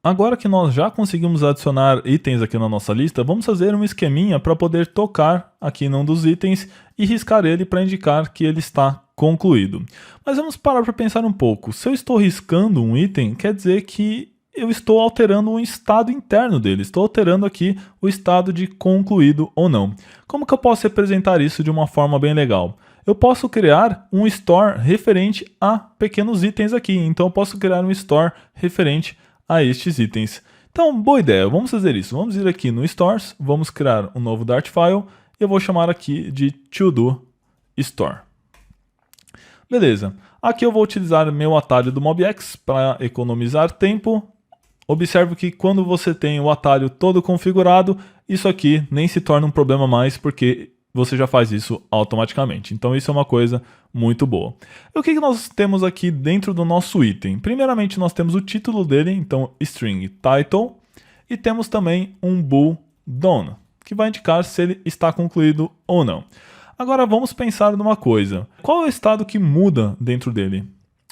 Agora que nós já conseguimos adicionar itens aqui na nossa lista, vamos fazer um esqueminha para poder tocar aqui num dos itens e riscar ele para indicar que ele está concluído. Mas vamos parar para pensar um pouco. Se eu estou riscando um item, quer dizer que eu estou alterando o estado interno dele. Estou alterando aqui o estado de concluído ou não. Como que eu posso representar isso de uma forma bem legal? Eu posso criar um store referente a pequenos itens aqui. Então eu posso criar um store referente a estes itens. Então, boa ideia, vamos fazer isso. Vamos ir aqui no Stores, vamos criar um novo Dart file e eu vou chamar aqui de To-Do Store. Beleza, aqui eu vou utilizar meu atalho do MobX para economizar tempo. Observe que quando você tem o atalho todo configurado, isso aqui nem se torna um problema mais, porque você já faz isso automaticamente. Então isso é uma coisa muito boa. E o que nós temos aqui dentro do nosso item? Primeiramente nós temos o título dele, então string title, e temos também um bool done, que vai indicar se ele está concluído ou não. Agora vamos pensar numa coisa. Qual é o estado que muda dentro dele?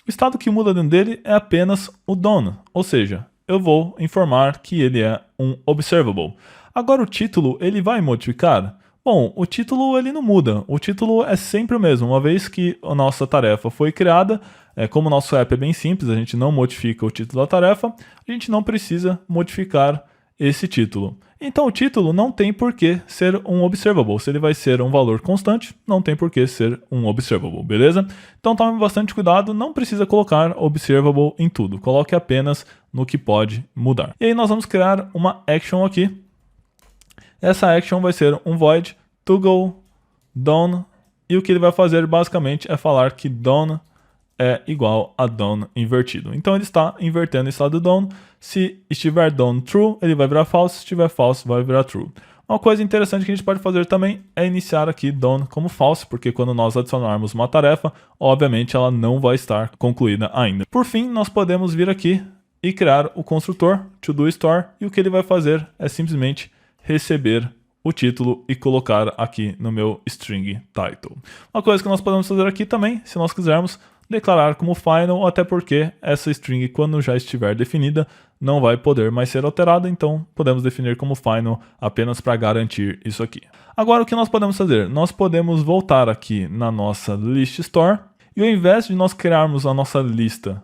O estado que muda dentro dele é apenas o done, ou seja, eu vou informar que ele é um observable. Agora o título ele vai modificar? Bom, o título ele não muda, o título é sempre o mesmo, uma vez que a nossa tarefa foi criada, como o nosso app é bem simples, a gente não modifica o título da tarefa, a gente não precisa modificar esse título. Então o título não tem por que ser um observable, se ele vai ser um valor constante, não tem por que ser um observable, beleza? Então tome bastante cuidado, não precisa colocar observable em tudo, coloque apenas no que pode mudar. E aí nós vamos criar uma action aqui. Essa action vai ser um void toggle done e o que ele vai fazer basicamente é falar que done é igual a done invertido. Então ele está invertendo o estado do done. Se estiver done true, ele vai virar false. Se estiver false, vai virar true. Uma coisa interessante que a gente pode fazer também é iniciar aqui done como false, porque quando nós adicionarmos uma tarefa, obviamente ela não vai estar concluída ainda. Por fim, nós podemos vir aqui e criar o construtor to-do store e o que ele vai fazer é simplesmente receber o título e colocar aqui no meu string title. Uma coisa que nós podemos fazer aqui também, se nós quisermos, declarar como final, até porque essa string, quando já estiver definida, não vai poder mais ser alterada, então podemos definir como final apenas para garantir isso aqui. Agora o que nós podemos fazer? Nós podemos voltar aqui na nossa list store e ao invés de nós criarmos a nossa lista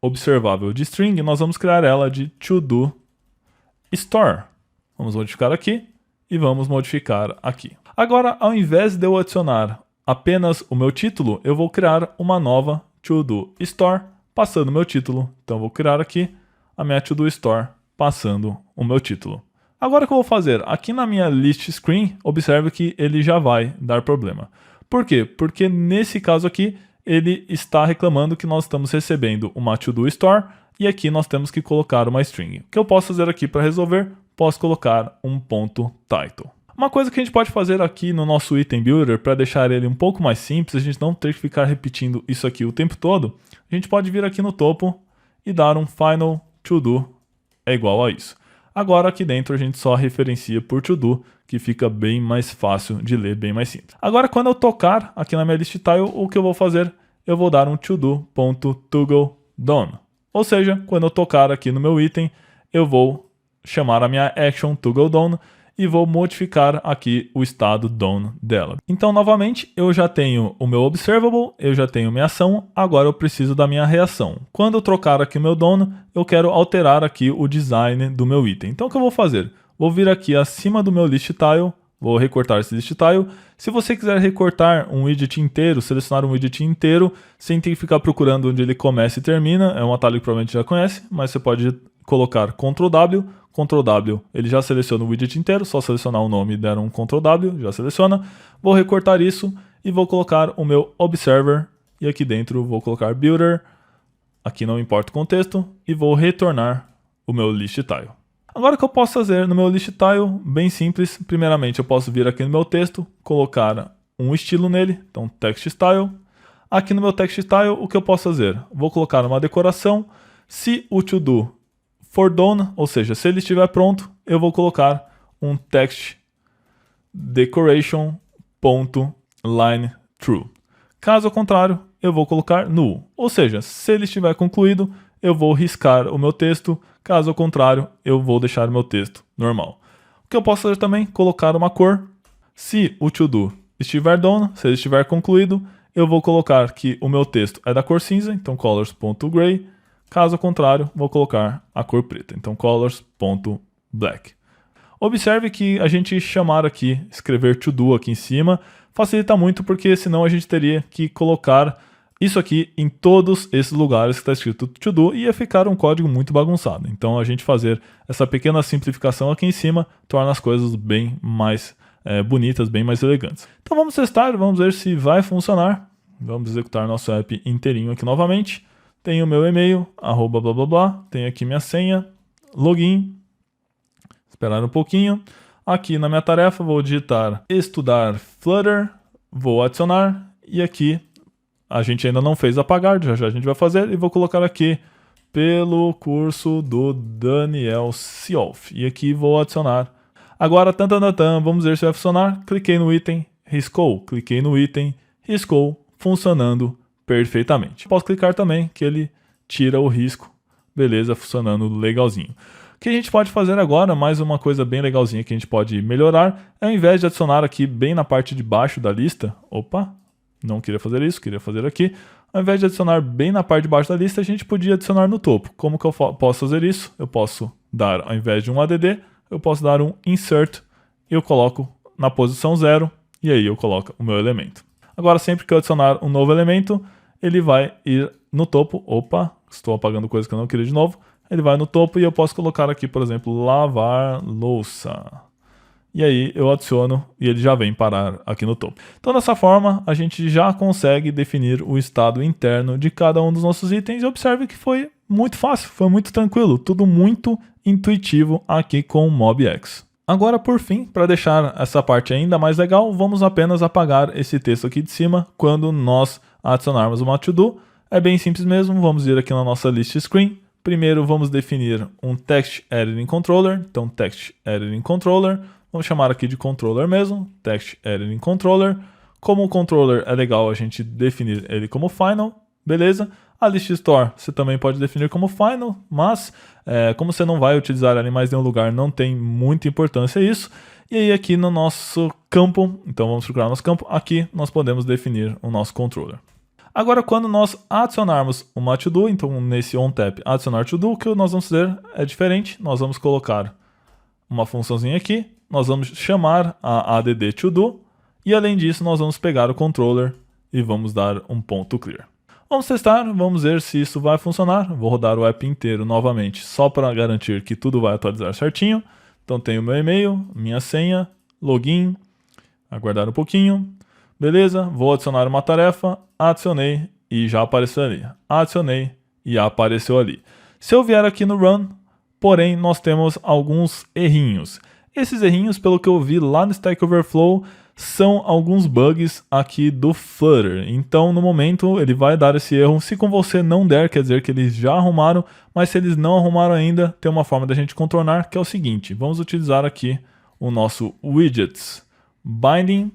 observável de string, nós vamos criar ela de to-do store. Vamos modificar aqui e vamos modificar aqui. Agora, ao invés de eu adicionar apenas o meu título, eu vou criar uma nova to-do store passando o meu título. Então, eu vou criar aqui a minha to-do store passando o meu título. Agora o que eu vou fazer? Aqui na minha list screen, observe que ele já vai dar problema. Por quê? Porque nesse caso aqui, ele está reclamando que nós estamos recebendo uma to-do store e aqui nós temos que colocar uma string. O que eu posso fazer aqui para resolver? Posso colocar um ponto title. Uma coisa que a gente pode fazer aqui no nosso item builder para deixar ele um pouco mais simples, a gente não ter que ficar repetindo isso aqui o tempo todo, a gente pode vir aqui no topo e dar um final to do é igual a isso. Agora aqui dentro a gente só referencia por to do, que fica bem mais fácil de ler, bem mais simples. Agora quando eu tocar aqui na minha list tile, o que eu vou fazer? Eu vou dar um to-do.toggle done. Ou seja, quando eu tocar aqui no meu item, eu vou chamar a minha action toggle done e vou modificar aqui o estado done dela. Então, novamente, eu já tenho o meu observable, eu já tenho minha ação, agora eu preciso da minha reação. Quando eu trocar aqui o meu done, eu quero alterar aqui o design do meu item. Então, o que eu vou fazer? Vou vir aqui acima do meu list tile, vou recortar esse list tile. Se você quiser recortar um widget inteiro, selecionar um widget inteiro, sem ter que ficar procurando onde ele começa e termina, é um atalho que provavelmente já conhece, mas você pode colocar Ctrl W, Ctrl W, ele já seleciona o widget inteiro, só selecionar o nome e der um Ctrl W, já seleciona. Vou recortar isso e vou colocar o meu Observer, e aqui dentro vou colocar Builder, aqui não importa o contexto, e vou retornar o meu list tile. Agora o que eu posso fazer no meu list tile, bem simples, primeiramente eu posso vir aqui no meu texto, colocar um estilo nele, então Text Style. Aqui no meu Text Style, o que eu posso fazer? Vou colocar uma decoração, se o to-do for done, ou seja, se ele estiver pronto, eu vou colocar um text decoration.line true. Caso contrário, eu vou colocar null, ou seja, se ele estiver concluído, eu vou riscar o meu texto, caso contrário, eu vou deixar o meu texto normal. O que eu posso fazer também? Colocar uma cor. Se o to-do estiver done, se ele estiver concluído, eu vou colocar que o meu texto é da cor cinza, então colors.gray. Caso contrário, vou colocar a cor preta, então colors.black. Observe que a gente chamar aqui, escrever to-do aqui em cima, facilita muito porque senão a gente teria que colocar isso aqui em todos esses lugares que está escrito to-do e ia ficar um código muito bagunçado. Então a gente fazer essa pequena simplificação aqui em cima torna as coisas bem mais bonitas, bem mais elegantes. Então vamos testar, vamos ver se vai funcionar. Vamos executar nosso app inteirinho aqui novamente. Tenho o meu e-mail, @blá blá blá, tenho aqui minha senha, login, esperar um pouquinho. Aqui na minha tarefa vou digitar estudar Flutter, vou adicionar e aqui a gente ainda não fez apagar, já já a gente vai fazer e vou colocar aqui pelo curso do Daniel Sioff e aqui vou adicionar. Agora, vamos ver se vai funcionar. Cliquei no item, riscou. Cliquei no item, riscou, funcionando perfeitamente. Posso clicar também, que ele tira o risco. Beleza, funcionando legalzinho. O que a gente pode fazer agora, mais uma coisa bem legalzinha que a gente pode melhorar, é ao invés de adicionar aqui bem na parte de baixo da lista, opa, não queria fazer isso, queria fazer aqui. Ao invés de adicionar bem na parte de baixo da lista, a gente podia adicionar no topo. Como que eu posso fazer isso? Eu posso dar, ao invés de um add, eu posso dar um insert, e eu coloco na posição 0, e aí eu coloco o meu elemento. Agora, sempre que eu adicionar um novo elemento, ele vai ir no topo. Opa, estou apagando coisa que eu não queria de novo. Ele vai no topo e eu posso colocar aqui, por exemplo, lavar louça. E aí eu adiciono e ele já vem parar aqui no topo. Então, dessa forma, a gente já consegue definir o estado interno de cada um dos nossos itens. E observe que foi muito fácil, foi muito tranquilo, tudo muito intuitivo aqui com o MobX. Agora, por fim, para deixar essa parte ainda mais legal, vamos apenas apagar esse texto aqui de cima quando nós adicionarmos uma to-do. É bem simples mesmo, vamos ir aqui na nossa list screen. Primeiro vamos definir um Text Editing Controller, então Text Editing Controller, vamos chamar aqui de Controller mesmo, Text Editing Controller. Como o Controller é legal a gente definir ele como Final, beleza? A List Store você também pode definir como Final, mas como você não vai utilizar ela em mais nenhum lugar, não tem muita importância isso. E aí aqui no nosso campo, então vamos procurar nosso campo, aqui nós podemos definir o nosso Controller. Agora, quando nós adicionarmos uma to-do, então nesse onTap adicionar to-do, o que nós vamos fazer é diferente. Nós vamos colocar uma funçãozinha aqui, nós vamos chamar a add to-do e além disso nós vamos pegar o controller e vamos dar um ponto clear. Vamos testar, vamos ver se isso vai funcionar. Vou rodar o app inteiro novamente só para garantir que tudo vai atualizar certinho. Então tenho meu e-mail, minha senha, login, aguardar um pouquinho. Beleza, vou adicionar uma tarefa, adicionei e já apareceu ali. Adicionei e apareceu ali. Se eu vier aqui no Run, porém nós temos alguns errinhos. Esses errinhos, pelo que eu vi lá no Stack Overflow, são alguns bugs aqui do Flutter. Então, no momento, ele vai dar esse erro. Se com você não der, quer dizer que eles já arrumaram, mas se eles não arrumaram ainda, tem uma forma da gente contornar, que é o seguinte. Vamos utilizar aqui o nosso widgets binding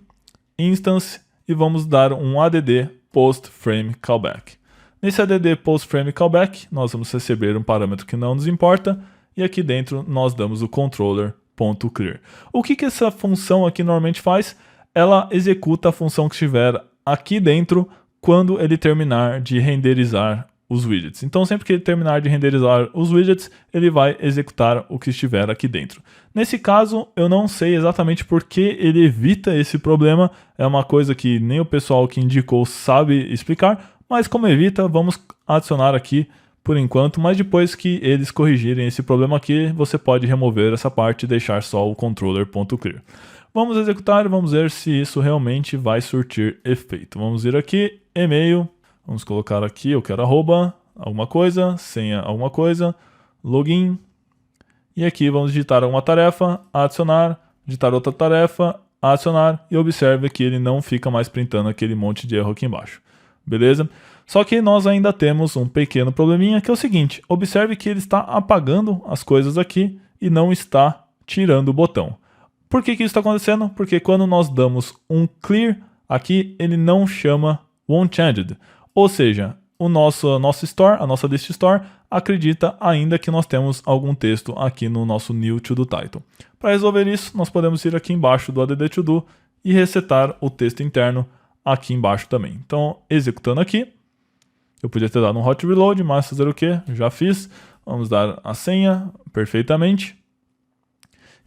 instance e vamos dar um add post frame callback. Nesse add post frame callback, nós vamos receber um parâmetro que não nos importa e aqui dentro nós damos o controller.clear. O que essa função aqui normalmente faz? Ela executa a função que estiver aqui dentro quando ele terminar de renderizar os widgets. Então, sempre que ele terminar de renderizar os widgets, ele vai executar o que estiver aqui dentro. Nesse caso, eu não sei exatamente por que ele evita esse problema. É uma coisa que nem o pessoal que indicou sabe explicar, mas como evita, vamos adicionar aqui por enquanto, mas depois que eles corrigirem esse problema aqui, você pode remover essa parte e deixar só o controller.clear. Vamos executar e vamos ver se isso realmente vai surtir efeito. Vamos ir aqui, e-mail, vamos colocar aqui, eu quero arroba, alguma coisa, senha alguma coisa, login, e aqui vamos digitar alguma tarefa, adicionar, digitar outra tarefa, adicionar, e observe que ele não fica mais printando aquele monte de erro aqui embaixo. Beleza? Só que nós ainda temos um pequeno probleminha, que é o seguinte, observe que ele está apagando as coisas aqui e não está tirando o botão. Por que isso está acontecendo? Porque quando nós damos um clear, aqui ele não chama onChanged. Ou seja, o nosso store, a nossa list store, acredita ainda que nós temos algum texto aqui no nosso new to do title. Para resolver isso, nós podemos ir aqui embaixo do add to do e resetar o texto interno aqui embaixo também. Então, executando aqui, eu podia ter dado um hot reload, mas fazer o que? Já fiz. Vamos dar a senha perfeitamente.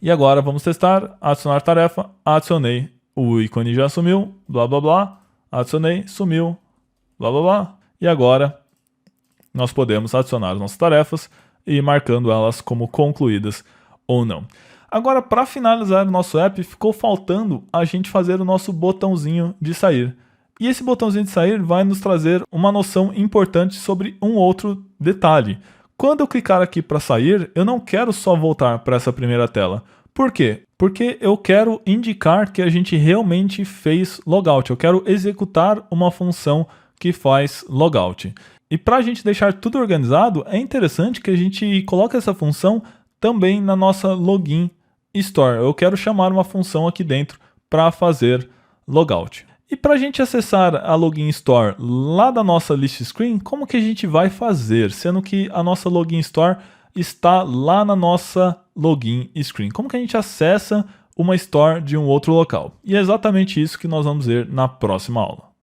E agora vamos testar, adicionar tarefa, adicionei, o ícone já sumiu, blá blá blá, adicionei, sumiu, blá blá blá. E agora nós podemos adicionar as nossas tarefas e ir marcando elas como concluídas ou não. Agora, para finalizar o nosso app, ficou faltando a gente fazer o nosso botãozinho de sair. E esse botãozinho de sair vai nos trazer uma noção importante sobre um outro detalhe. Quando eu clicar aqui para sair, eu não quero só voltar para essa primeira tela. Por quê? Porque eu quero indicar que a gente realmente fez logout. Eu quero executar uma função que faz logout. E para a gente deixar tudo organizado, é interessante que a gente coloque essa função também na nossa login store. Eu quero chamar uma função aqui dentro para fazer logout. E para a gente acessar a Login Store lá da nossa list screen, como que a gente vai fazer? Sendo que a nossa Login Store está lá na nossa Login Screen. Como que a gente acessa uma Store de um outro local? E é exatamente isso que nós vamos ver na próxima aula.